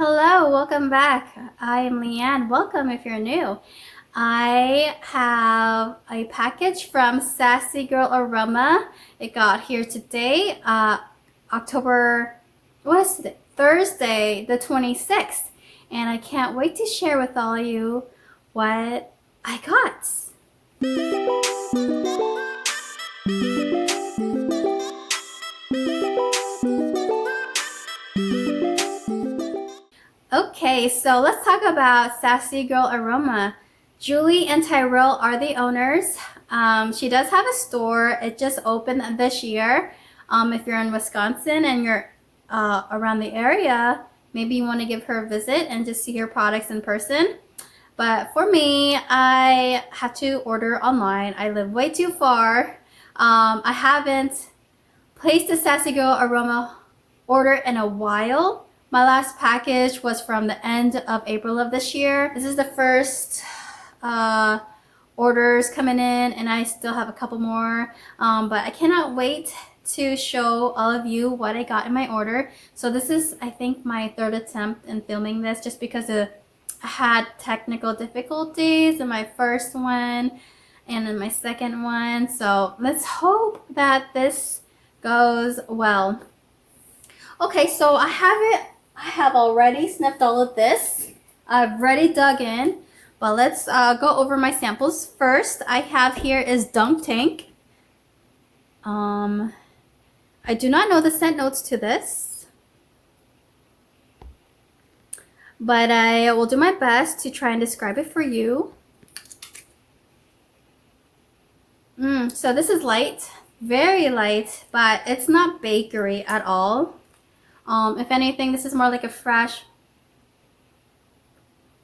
Hello, welcome back. I am Leanne. Welcome if you're new. I have a package from Sassy Girl Aroma. It got here today, October, what is it? Thursday, the 26th. And I can't wait to share with all of you what I got. Okay, so let's talk about Sassy Girl Aroma. Julie and Tyrell are the owners. She does have a store. It just opened this year. If you're in Wisconsin and you're around the area, maybe you want to give her a visit and just see her products in person. But for me, I had to order online. I live way too far. I haven't placed a Sassy Girl Aroma order in a while. My last package was from the end of April of this year. This is the first orders coming in, and I still have a couple more. But I cannot wait to show all of you what I got in my order. So this is, I think, my third attempt in filming this, just because I had technical difficulties in my first one and in my second one. So let's hope that this goes well. Okay, so I have already sniffed all of this. I've already dug in, but let's go over my samples. First, I have here is Dunk Tank. I do not know the scent notes to this, but I will do my best to try and describe it for you. So this is light, very light, but it's not bakery at all. If anything, this is more like a fresh,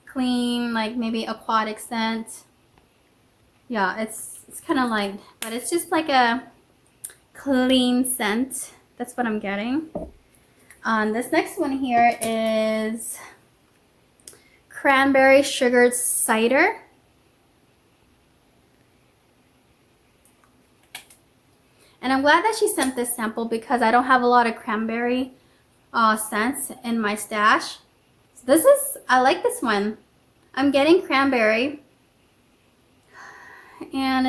clean, like maybe aquatic scent. Yeah, it's kind of light, but it's just like a clean scent. That's what I'm getting. This next one here is cranberry sugared cider. And I'm glad that she sent this sample because I don't have a lot of cranberry scents in my stash. So I like this one. I'm getting cranberry, and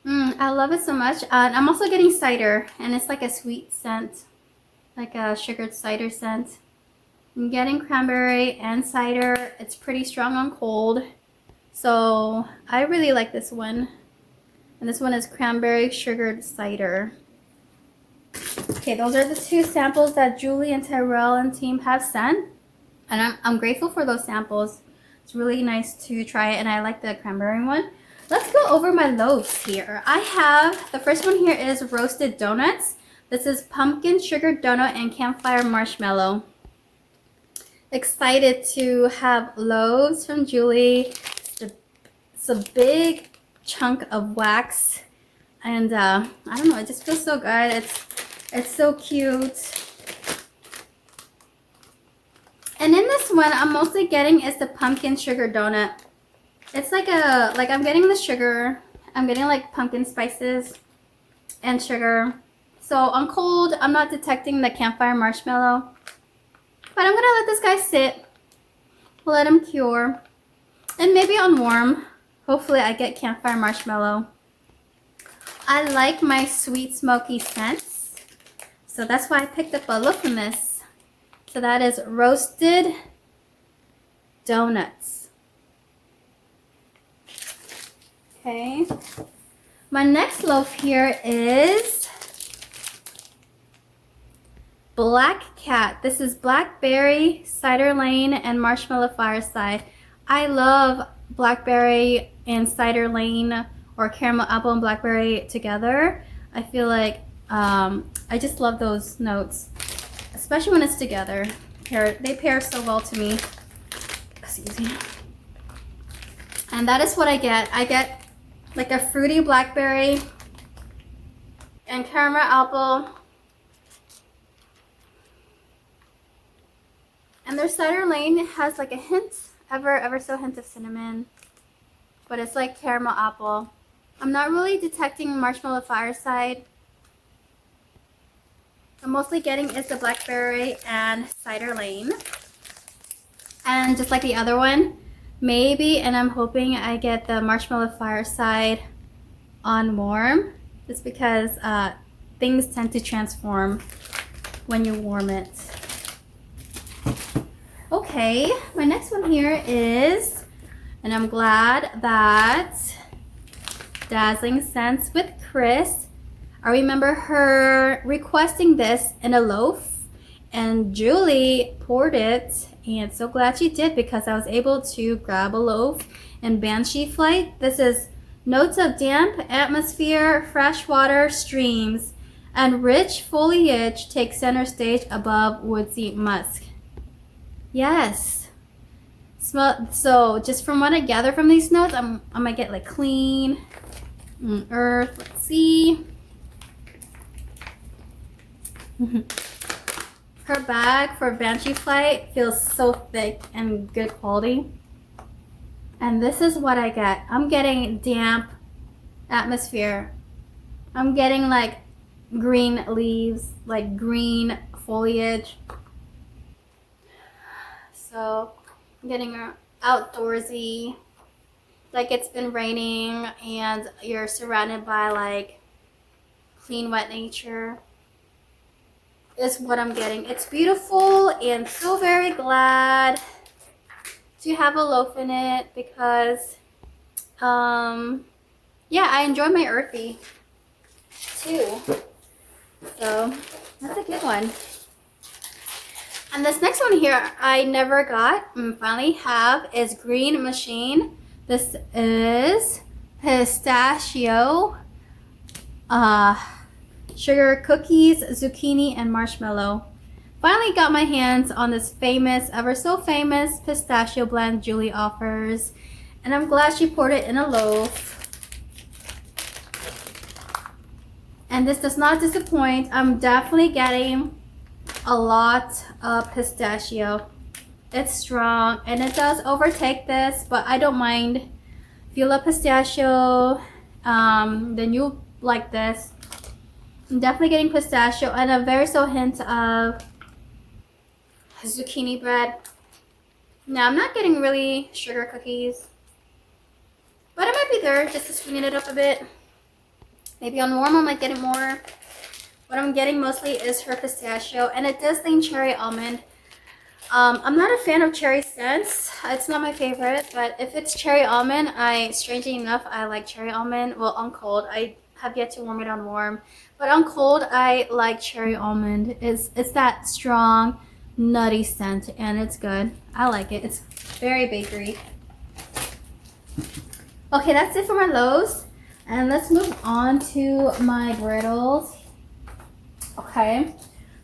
I love it so much. I'm also getting cider, and it's like a sweet scent, like a sugared cider scent. I'm getting cranberry and cider. It's pretty strong on cold, so I really like this one. And this one is cranberry sugared cider. Okay, those are the two samples that Julie and Tyrell and team have sent. And I'm grateful for those samples. It's really nice to try it, and I like the cranberry one. Let's go over my loaves here. I have, the first one here is roasted donuts. This is pumpkin sugar donut and campfire marshmallow. Excited to have loaves from Julie. It's a big chunk of wax. And I don't know, it just feels so good. It's so cute. And in this one, I'm mostly getting is the pumpkin sugar donut. It's like I'm getting the sugar. I'm getting like pumpkin spices and sugar. So on cold, I'm not detecting the campfire marshmallow. But I'm gonna let this guy sit. Let him cure. And maybe on warm, hopefully I get campfire marshmallow. I like my sweet smoky scents, so that's why I picked up a loaf from this. So that is roasted donuts. Okay, my next loaf here is Black Cat. This is blackberry, cider lane, and marshmallow fireside. I love blackberry and cider lane, or caramel apple and blackberry together. I feel like I just love those notes, especially when it's together. They pair so well to me. Excuse me. And that is what I get. I get like a fruity blackberry and caramel apple. And their cider lane has like a hint, ever so hint of cinnamon, but it's like caramel apple. I'm not really detecting marshmallow fireside. I'm mostly getting is the blackberry and cider lane. And just like the other one, maybe, and I'm hoping I get the marshmallow fireside on warm, just because things tend to transform when you warm it. Okay, my next one here is, and I'm glad that Dazzling Scents with Chris. I remember her requesting this in a loaf, and Julie poured it, and so glad she did because I was able to grab a loaf in Banshee Flight. This is notes of damp atmosphere, fresh water, streams, and rich foliage take center stage above woodsy musk. Yes. Smell. So just from what I gather from these notes, I might get like clean, earth. Let's see. Her bag for Banshee Flight feels so thick and good quality. And this is what I get. I'm getting damp atmosphere. I'm getting like green leaves, like green foliage. So I'm getting outdoorsy, like it's been raining and you're surrounded by like clean, wet nature. Is what I'm getting. It's beautiful and so very glad to have a loaf in it because yeah, I enjoy my earthy too. So that's a good one. And this next one here I never got and finally have is Green Machine. This is pistachio, sugar cookies, zucchini, and marshmallow. Finally got my hands on this famous, ever so famous pistachio blend Julie offers. And I'm glad she poured it in a loaf. And this does not disappoint. I'm definitely getting a lot of pistachio. It's strong and it does overtake this, but I don't mind. If you love pistachio, then you'll like this. I'm definitely getting pistachio and a very so hint of zucchini bread. Now I'm not getting really sugar cookies, but it might be there just to sweeten it up a bit. Maybe on warm I might get it more. What I'm getting mostly is her pistachio, and it does lean cherry almond. I'm not a fan of cherry scents. It's not my favorite, but if it's cherry almond, strangely enough, I like cherry almond. Well, on cold, I have yet to warm it on warm, but on cold, I like cherry almond. It's that strong, nutty scent, and it's good. I like it. It's very bakery. Okay, that's it for my loaves, and let's move on to my griddles. Okay,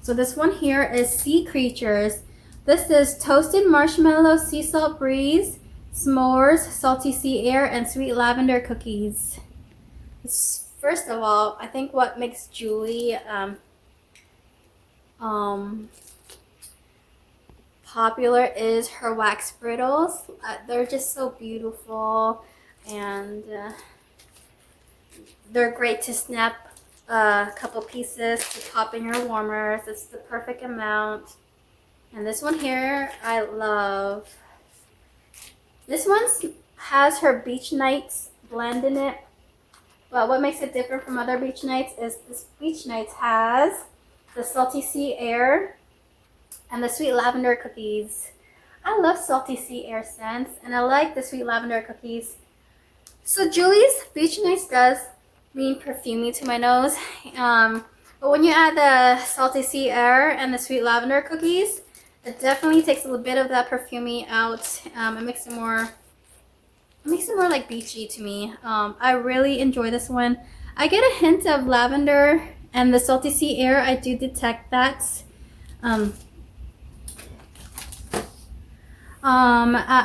so this one here is Sea Creatures. This is toasted marshmallow, sea salt breeze, s'mores, salty sea air, and sweet lavender cookies. First of all, I think what makes Julie popular is her wax griddles. They're just so beautiful, and they're great to snap a couple pieces to pop in your warmers. It's the perfect amount. And this one here I love. This one has her Beach Nights blend in it, but what makes it different from other Beach Nights is this Beach Nights has the salty sea air and the sweet lavender cookies. I love salty sea air scents, and I like the sweet lavender cookies. So Julie's Beach Nights does mean perfumey to my nose, but when you add the salty sea air and the sweet lavender cookies, it definitely takes a little bit of that perfumey out. It makes it more like beachy to me. I really enjoy this one. I get a hint of lavender and the salty sea air. I do detect that. I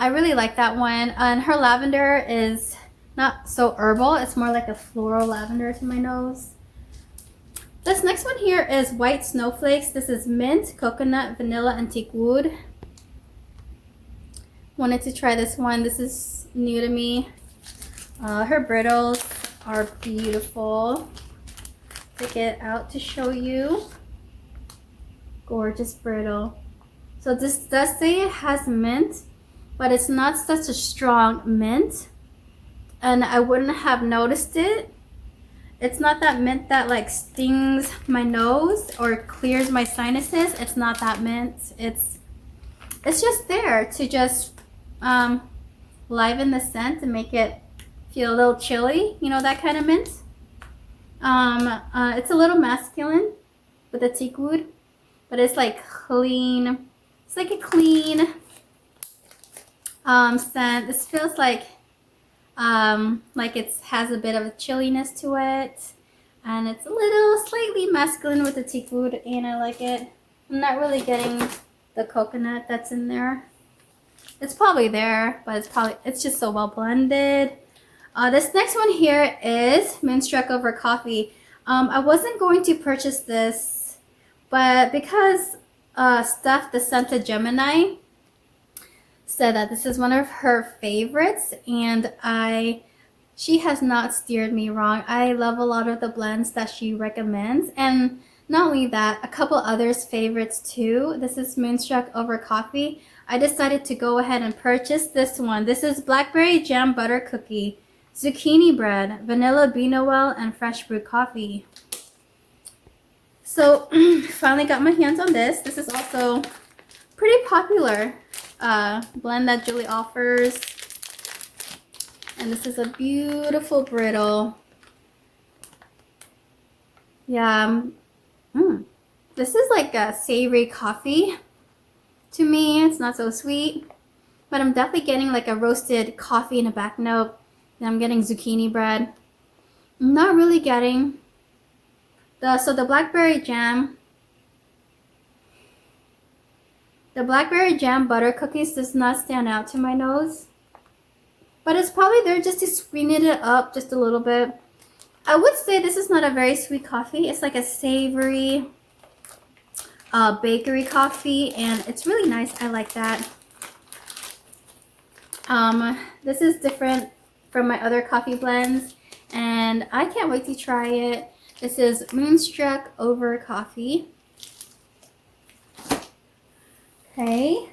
really like that one. And her lavender is not so herbal. It's more like a floral lavender to my nose. This next one here is White Snowflakes. This is mint, coconut, vanilla, and teak wood. Wanted to try this one. This is new to me. Her brittles are beautiful. Take it out to show you. Gorgeous brittle. So this does say it has mint, but it's not such a strong mint, and I wouldn't have noticed it. It's not that mint that like stings my nose or clears my sinuses. It's not that mint. It's just there to just liven the scent and make it feel a little chilly, you know, that kind of mint. It's a little masculine with the teak wood, but it's like clean. It's like a clean scent. This feels like it has a bit of a chilliness to it, and it's a little slightly masculine with the teak wood, and I like it. I'm not really getting the coconut that's in there. It's probably there, but it's just so well blended. This next one here is Moonstruck Over Coffee. I wasn't going to purchase this, but because Steph, the Santa Gemini, said that this is one of her favorites, and she has not steered me wrong. I love a lot of the blends that she recommends, and not only that, a couple others favorites too. This is Moonstruck Over Coffee. I decided to go ahead and purchase this one. This is Blackberry Jam Butter Cookie, Zucchini Bread, Vanilla Bean Oil, and Fresh Brewed Coffee. So finally got my hands on this. This is also pretty popular blend that Julie offers. And this is a beautiful brittle. Yeah. This is like a savory coffee to me. It's not so sweet, but I'm definitely getting like a roasted coffee in a back note. And I'm getting zucchini bread. I'm not really getting the blackberry jam. The blackberry jam butter cookies does not stand out to my nose, but it's probably there just to sweeten it up just a little bit. I would say this is not a very sweet coffee. It's like a savory bakery coffee, and it's really nice. I like that. This is different from my other coffee blends, and I can't wait to try it. This is Moonstruck Over Coffee. Okay,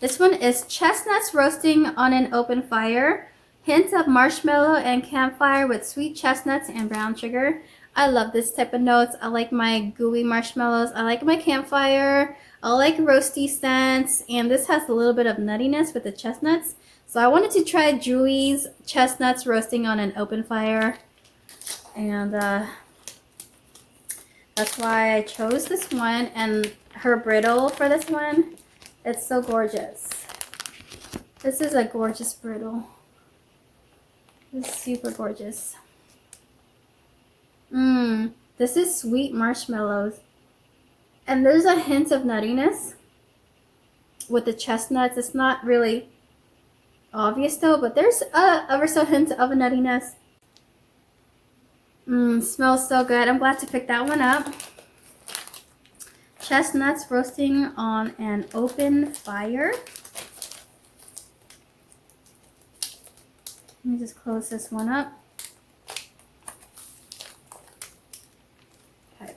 this one is chestnuts roasting on an open fire. Hint of marshmallow and campfire with sweet chestnuts and brown sugar. I love this type of notes. I like my gooey marshmallows. I like my campfire. I like roasty scents. And this has a little bit of nuttiness with the chestnuts. So I wanted to try Julie's chestnuts roasting on an open fire. And that's why I chose this one. And her brittle for this one, it's so gorgeous. This is a gorgeous brittle. It's super gorgeous. This is sweet marshmallows. And there's a hint of nuttiness with the chestnuts. It's not really obvious though, but there's ever so hint of a nuttiness. Smells so good. I'm glad to pick that one up. Chestnuts roasting on an open fire. Let me just close this one up. Okay.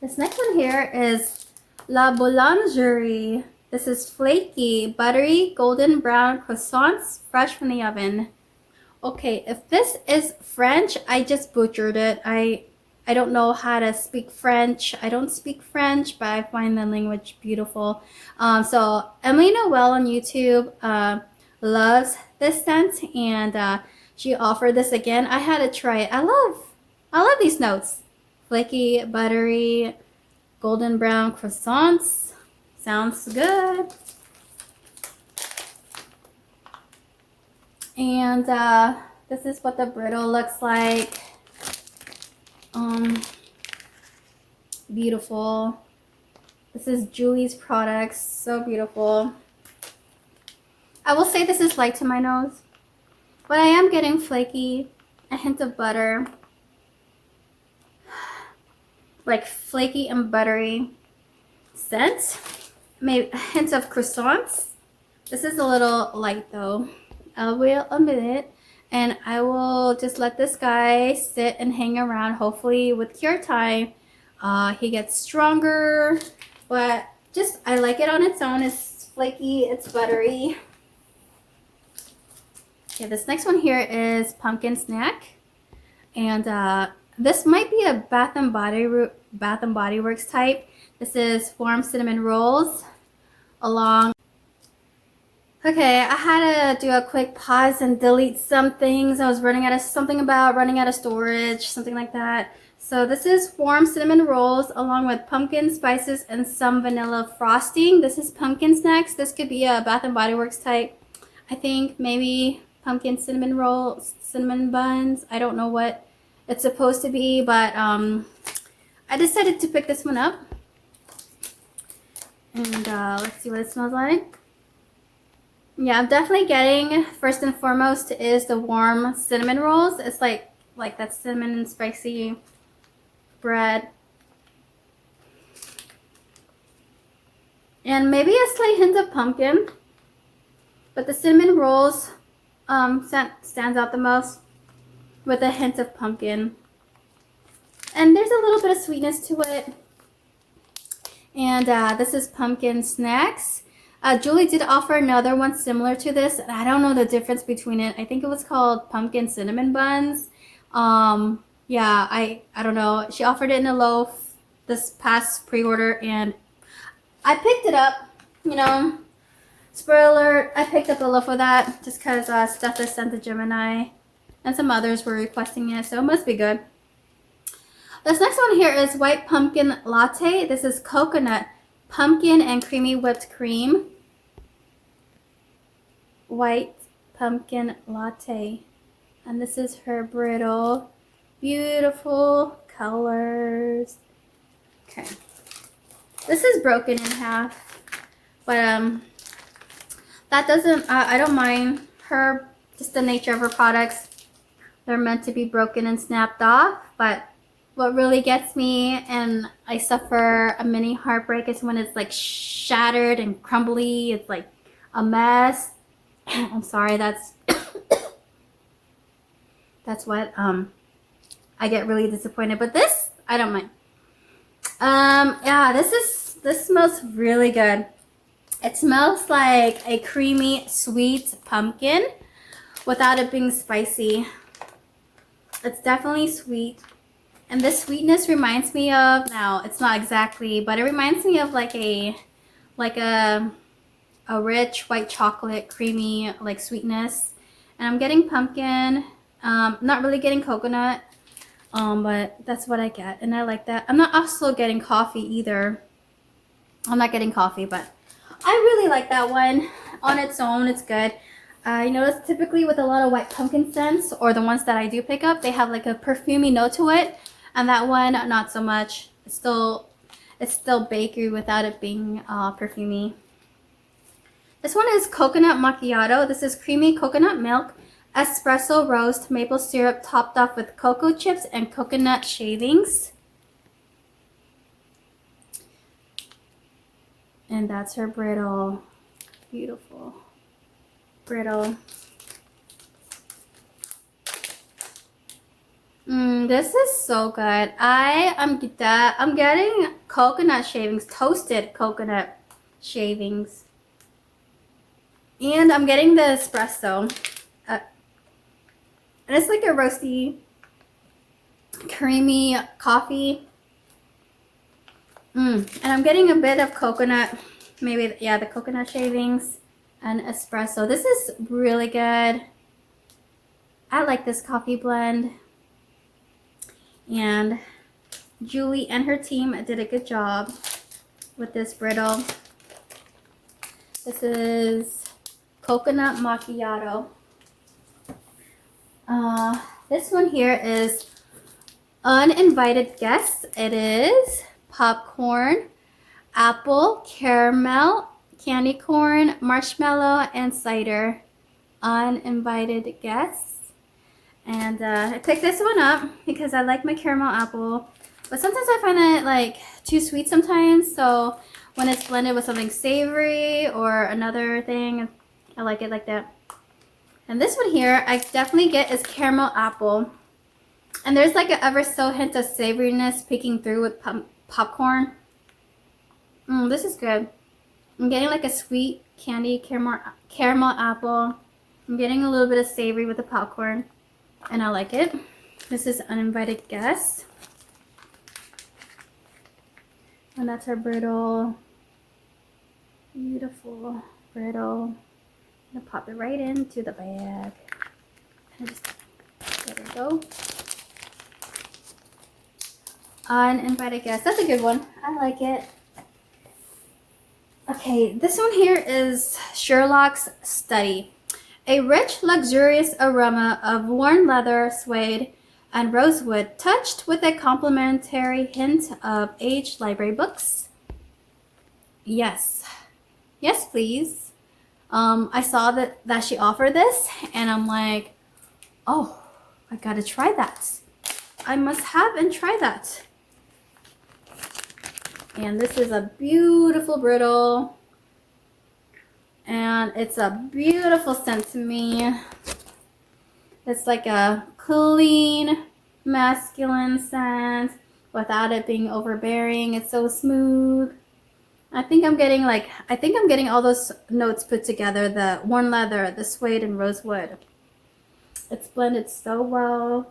This next one here is La Boulangerie. This is flaky, buttery, golden brown croissants, fresh from the oven. Okay, if this is French, I just butchered it. I don't know how to speak French. I don't speak French, but I find the language beautiful. So Emily Noel on YouTube loves this scent, and she offered this again. I had to try it. I love these notes. Flaky, buttery, golden brown croissants. Sounds good. And this is what the brittle looks like. Beautiful. This is Julie's products. So beautiful. I will say this is light to my nose, but I am getting flaky, a hint of butter, like flaky and buttery scent. Maybe a hint of croissants. This is a little light though, I will admit it. And I will just let this guy sit and hang around. Hopefully with cure time, he gets stronger. But just, I like it on its own. It's flaky, it's buttery. Okay, this next one here is pumpkin snack. And this might be a Bath and Body Works type. This is warm cinnamon rolls along. Okay, I had to do a quick pause and delete some things. I was running out of storage, something like that. So this is warm cinnamon rolls along with pumpkin spices and some vanilla frosting. This is pumpkin snacks. This could be a Bath and Body Works type. I think maybe pumpkin cinnamon rolls, cinnamon buns. I don't know what it's supposed to be, but I decided to pick this one up. And let's see what it smells like. Yeah, I'm definitely getting, first and foremost, is the warm cinnamon rolls. It's like that cinnamon and spicy bread. And maybe a slight hint of pumpkin. But the cinnamon rolls stands out the most with a hint of pumpkin. And there's a little bit of sweetness to it. And this is pumpkin snacks. Julie did offer another one similar to this. I don't know the difference between it. I think it was called pumpkin cinnamon buns. Yeah, I don't know. She offered it in a loaf this past pre-order, and I picked it up. You know, spoiler alert, I picked up a loaf of that just because Steph is sent to Gemini, and some others were requesting it, so it must be good. This next one here is white pumpkin latte. This is coconut, pumpkin, and creamy whipped cream. White pumpkin latte. And this is her brittle. Beautiful colors. Okay. This is broken in half. But that doesn't, I don't mind her, just the nature of her products. They're meant to be broken and snapped off. But what really gets me, and I suffer a mini heartbreak, is when it's like shattered and crumbly. It's like a mess. I'm sorry, that's what I get really disappointed. But this, I don't mind. Yeah, this smells really good. It smells like a creamy, sweet pumpkin without it being spicy. It's definitely sweet. And this sweetness reminds me of, now it's not exactly, but it reminds me of like a rich white chocolate creamy like sweetness. And I'm getting pumpkin, not really getting coconut, but that's what I get, and I like that. I'm not also getting coffee either. I'm not getting coffee, but I really like that one on its own. It's good. I notice typically with a lot of white pumpkin scents, or the ones that I do pick up, they have like a perfumey note to it. And that one, not so much. It's still bakery without it being perfumey. This one is coconut macchiato. This is creamy coconut milk, espresso roast, maple syrup topped off with cocoa chips and coconut shavings. And that's her brittle. Beautiful. Brittle. This is so good. I'm getting coconut shavings, toasted coconut shavings. And I'm getting the espresso. And it's like a roasty, creamy coffee. And I'm getting a bit of coconut, maybe, yeah, the coconut shavings and espresso. This is really good. I like this coffee blend. And Julie and her team did a good job with this brittle. This is coconut macchiato. This one here is uninvited guests. It is popcorn, apple, caramel, candy corn, marshmallow, and cider. Uninvited guests. And I picked this one up because I like my caramel apple. But sometimes I find it like too sweet sometimes. So when it's blended with something savory or another thing, I like it like that. And this one here, I definitely get is caramel apple. And there's like an ever so hint of savoriness peeking through with popcorn. This is good. I'm getting like a sweet candy caramel apple. I'm getting a little bit of savory with the popcorn, and I like it. This is Uninvited Guest. And that's our brittle. Beautiful brittle. I'm gonna pop it right into the bag. And just there we go. Uninvited Guest. That's a good one. I like it. Okay, this one here is Sherlock's Study. A rich, luxurious aroma of worn leather, suede, and rosewood, touched with a complimentary hint of aged library books. Yes. Yes, please. I saw that she offered this, and I'm like, oh, I gotta try that. I must have and try that. And this is a beautiful brittle. And it's a beautiful scent to me. It's like a clean, masculine scent without it being overbearing. It's so smooth. I think I'm getting all those notes put together. The worn leather, the suede, and rosewood. It's blended so well.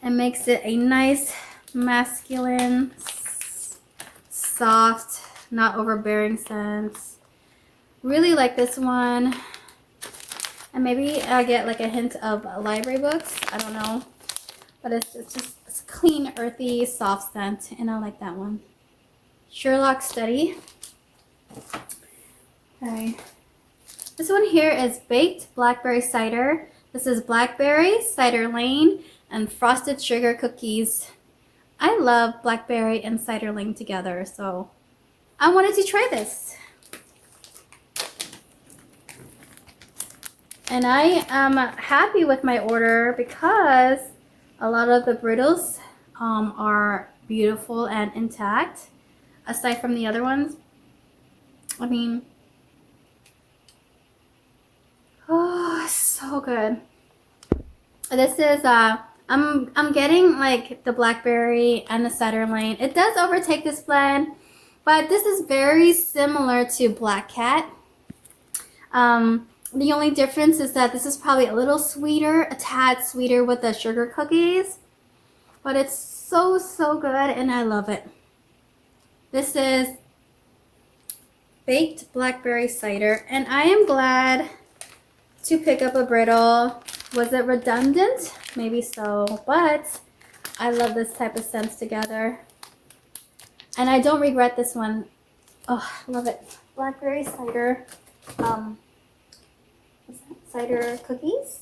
It makes it a nice, masculine, soft, not overbearing scent. Really like this one. And maybe I get like a hint of library books. I don't know. But it's a clean, earthy, soft scent. And I like that one. Sherlock Study. Okay. This one here is Baked Blackberry Cider. This is blackberry, cider lane, and frosted sugar cookies. I love blackberry and cider lane together, so I wanted to try this. And I am happy with my order because a lot of the brittles are beautiful and intact, aside from the other ones. I mean, oh, so good. This is I'm getting like the blackberry and the cider lane. It does overtake this blend, but this is very similar to Black Cat. The only difference is that this is probably a little sweeter, a tad sweeter with the sugar cookies, but it's so good and I love it. This is Baked Blackberry Cider, and I am glad to pick up a brittle. Was it redundant? Maybe so, but I love this type of scents together. And I don't regret this one. Oh, I love it. Blackberry cider. Cider cookies?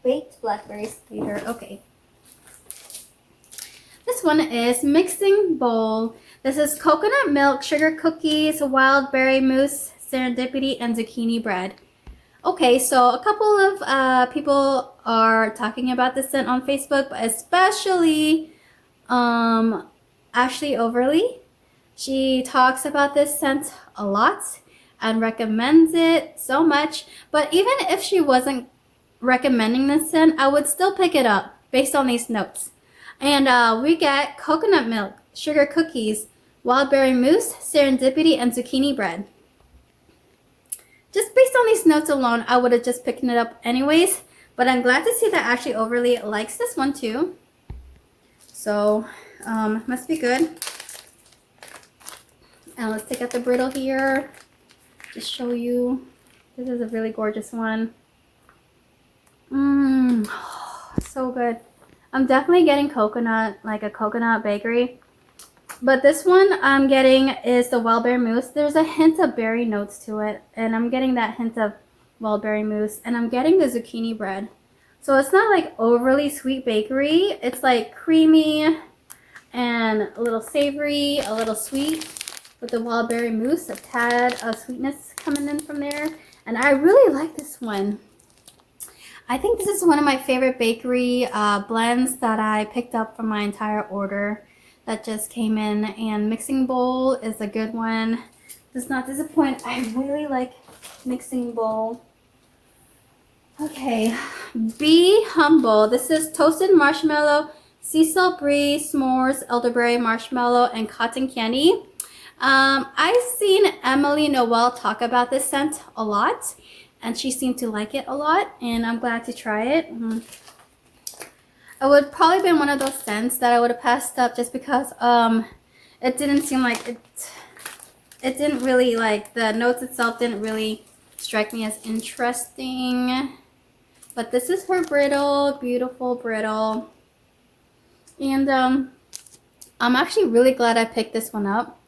Baked blackberry cider. Okay. This one is Mixing Bowl. This is coconut milk, sugar cookies, wild berry mousse, serendipity, and zucchini bread. Okay, so a couple of people are talking about this scent on Facebook, but especially Ashley Overly. She talks about this scent a lot and recommends it so much. But even if she wasn't recommending this scent, I would still pick it up based on these notes. And we get coconut milk, sugar cookies, wild berry mousse, serendipity, and zucchini bread. Just based on these notes alone, I would have just picked it up anyways. But I'm glad to see that Ashley Overly likes this one too. So, must be good. And let's take out the brittle here. Just show you. This is a really gorgeous one. So good. I'm definitely getting coconut, like a coconut bakery. But this one I'm getting is the wild berry mousse. There's a hint of berry notes to it. And I'm getting that hint of wild berry mousse. And I'm getting the zucchini bread. So it's not like overly sweet bakery. It's like creamy and a little savory, a little sweet with the wild berry mousse. A tad of sweetness coming in from there. And I really like this one. I think this is one of my favorite bakery blends that I picked up from my entire order that just came in, and Mixing Bowl is a good one. Does not disappoint. I really like Mixing Bowl. Okay, be humble. This is toasted marshmallow, sea salt brie, s'mores, elderberry marshmallow, and cotton candy. I've seen Emily Noel talk about this scent a lot, and she seemed to like it a lot, and I'm glad to try it. It would probably been one of those scents that I would have passed up just because it didn't seem like it didn't really, like, the notes itself didn't really strike me as interesting. But this is her brittle, beautiful brittle. And I'm actually really glad I picked this one up.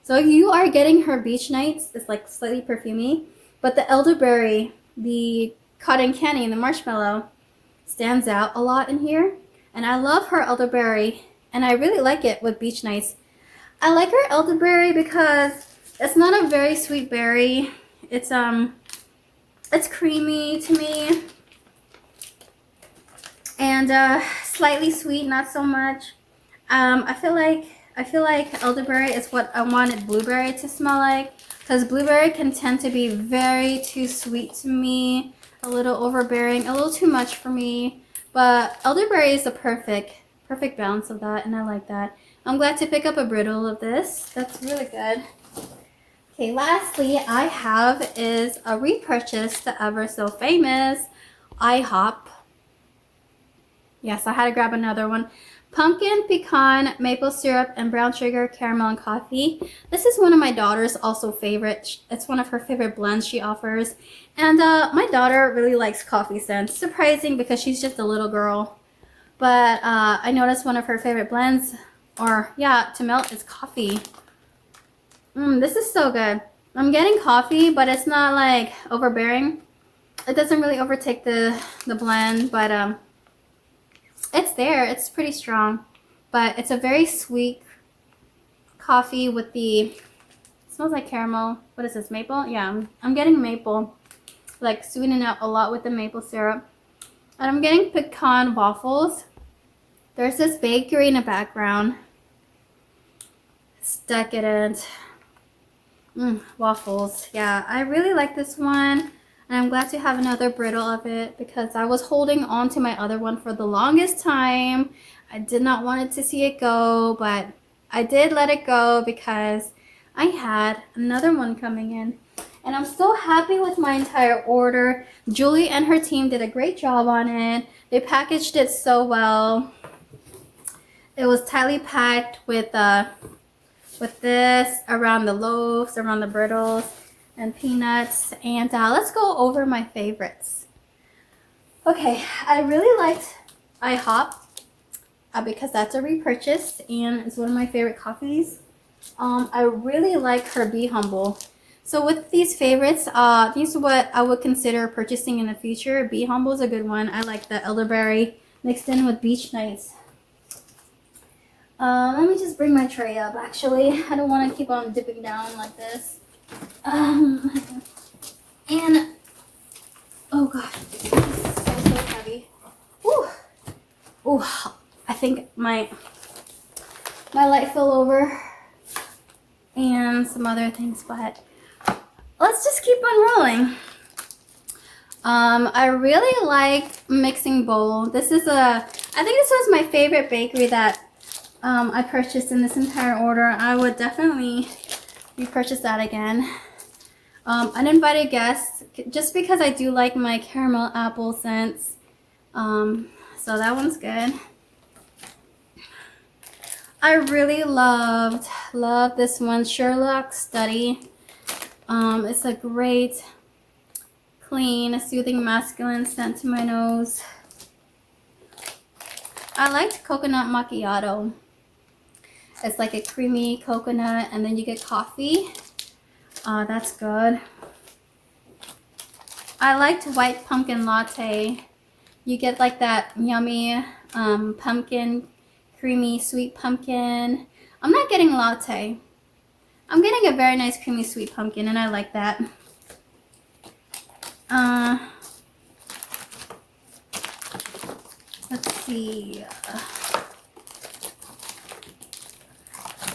So you are getting her beach nights. It's like slightly perfumey, but the elderberry, the cotton candy, and the marshmallow stands out a lot in here. And I love her elderberry, and I really like it with beach nights. I like her elderberry because it's not a very sweet berry. It's creamy to me, and slightly sweet, not so much. I feel like elderberry is what I wanted blueberry to smell like, because blueberry can tend to be very too sweet to me, a little overbearing, a little too much for me. But elderberry is a perfect balance of that, and I like that. I'm glad to pick up a brittle of this. That's really good. Okay, lastly, I have is a repurchase, the ever so famous IHOP. Yes, I had to grab another one. Pumpkin, pecan, maple syrup, and brown sugar, caramel, and coffee. This is one of my daughter's also favorite. It's one of her favorite blends she offers. And my daughter really likes coffee scents. Surprising because she's just a little girl. But I noticed one of her favorite blends, or yeah, to melt, is coffee. This is so good. I'm getting coffee, but it's not like overbearing. It doesn't really overtake the blend, but it's there. It's pretty strong, but it's a very sweet coffee with the, smells like caramel. What is this, maple? Yeah, I'm getting maple, like sweetening out a lot with the maple syrup. And I'm getting pecan waffles. There's this bakery in the background. It's decadent. Waffles. Yeah, I really like this one. And I'm glad to have another brittle of it because I was holding on to my other one for the longest time. I did not want it to see it go, but I did let it go because I had another one coming in. And I'm so happy with my entire order. Julie and her team did a great job on it. They packaged it so well. It was tightly packed with this around the loaves, around the brittles, and peanuts. And let's go over my favorites. Okay, I really liked IHOP because that's a repurchase and it's one of my favorite coffees. I really like her Be Humble. So with these favorites, these are what I would consider purchasing in the future. Be Humble is a good one. I like the elderberry mixed in with beach nights. Let me just bring my tray up, actually. I don't want to keep on dipping down like this. And, oh god, this is so heavy. Ooh. Ooh, I think my light fell over and some other things, but let's just keep on rolling. I really like Mixing Bowl. This is I think this was my favorite bakery that I purchased in this entire order. I would definitely repurchase that again. Uninvited guests, just because I do like my caramel apple scents. So that one's good. I really love this one, Sherlock Study. It's a great, clean, soothing masculine scent to my nose. I liked Coconut Macchiato. It's like a creamy coconut and then you get coffee. That's good. I liked White Pumpkin Latte. You get like that yummy pumpkin, creamy sweet pumpkin. I'm not getting latte. I'm getting a very nice creamy sweet pumpkin and I like that. Let's see.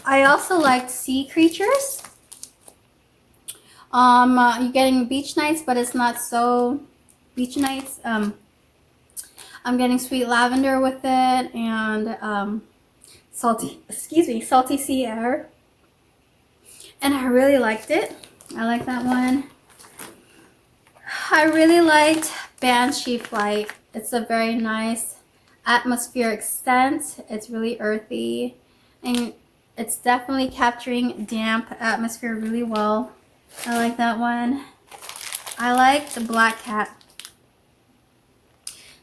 I also liked Sea Creatures. You're getting beach nights, but it's not so beach nights. I'm getting sweet lavender with it, and salty sea air. And I really liked it. I like that one. I really liked Banshee Flight. It's a very nice atmospheric scent. It's really earthy, and it's definitely capturing damp atmosphere really well. I like that one. I like the Black Cat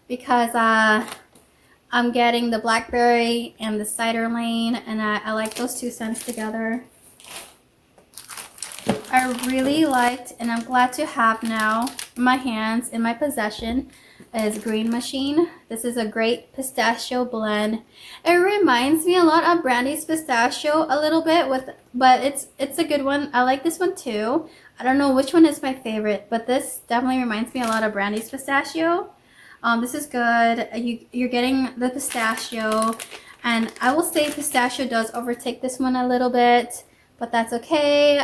because I'm getting the blackberry and the cider lane, and I like those two scents together. I really liked, and I'm glad to have now in my hands, in my possession, is Green Machine. This is a great pistachio blend. It reminds me a lot of Brandy's pistachio a little bit, but it's a good one. I like this one too. I don't know which one is my favorite, but this definitely reminds me a lot of Brandy's pistachio. This is good. You're getting the pistachio, and I will say pistachio does overtake this one a little bit, but that's okay.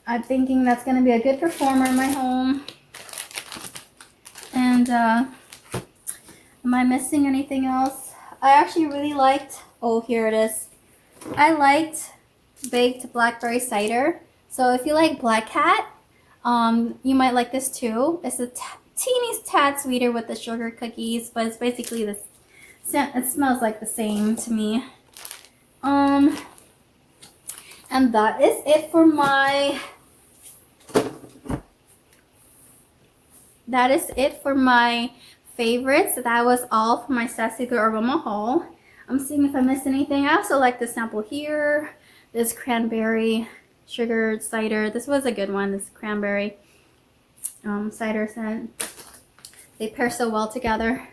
I'm thinking that's going to be a good performer in my home. And am I missing anything else? I actually really liked, oh, here it is. I liked baked blackberry cider. So if you like Black Cat, you might like this too. It's a teeny tad sweeter with the sugar cookies, but it's basically this. It smells like the same to me. And that is it for my. That is it for my favorites. That was all for my Sassy Girl Aroma haul. I'm seeing if I missed anything. I also like the sample here. This cranberry sugared cider. This was a good one. This cranberry cider scent. They pair so well together.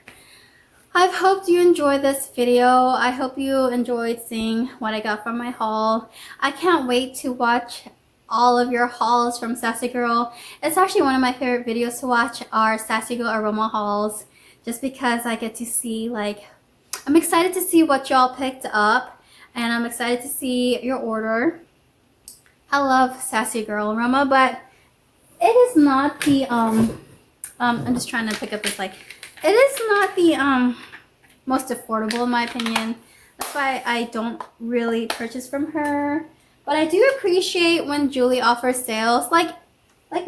I've hoped you enjoyed this video. I hope you enjoyed seeing what I got from my haul. I can't wait to watch all of your hauls from Sassy Girl. It's actually one of my favorite videos to watch are Sassy Girl Aroma hauls, just because I get to see, like, I'm excited to see what y'all picked up, and I'm excited to see your order. I love Sassy Girl Aroma, but it is not the I'm just trying to pick up this light. It is not the most affordable in my opinion. That's why I don't really purchase from her. But I do appreciate when Julie offers sales. Like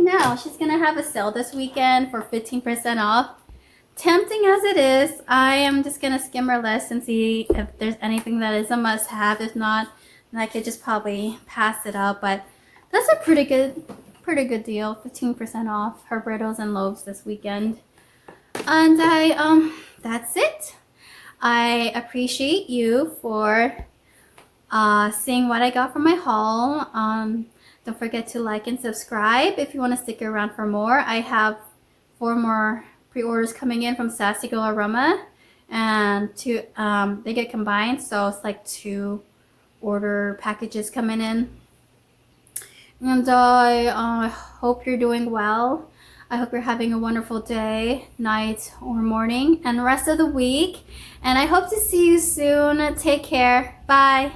now, she's gonna have a sale this weekend for 15% off. Tempting as it is, I am just gonna skim her list and see if there's anything that is a must-have. If not, then I could just probably pass it up. But that's a pretty good deal. 15% off her brittles and loaves this weekend. And that's it. I appreciate you for seeing what I got from my haul. Don't forget to like and subscribe if you want to stick around for more. I have 4 more pre-orders coming in from Sassy Girl Aroma, and they get combined, so it's like 2 order packages coming in. And I hope you're doing well. I hope you're having a wonderful day, night, or morning, and the rest of the week. And I hope to see you soon. Take care. Bye.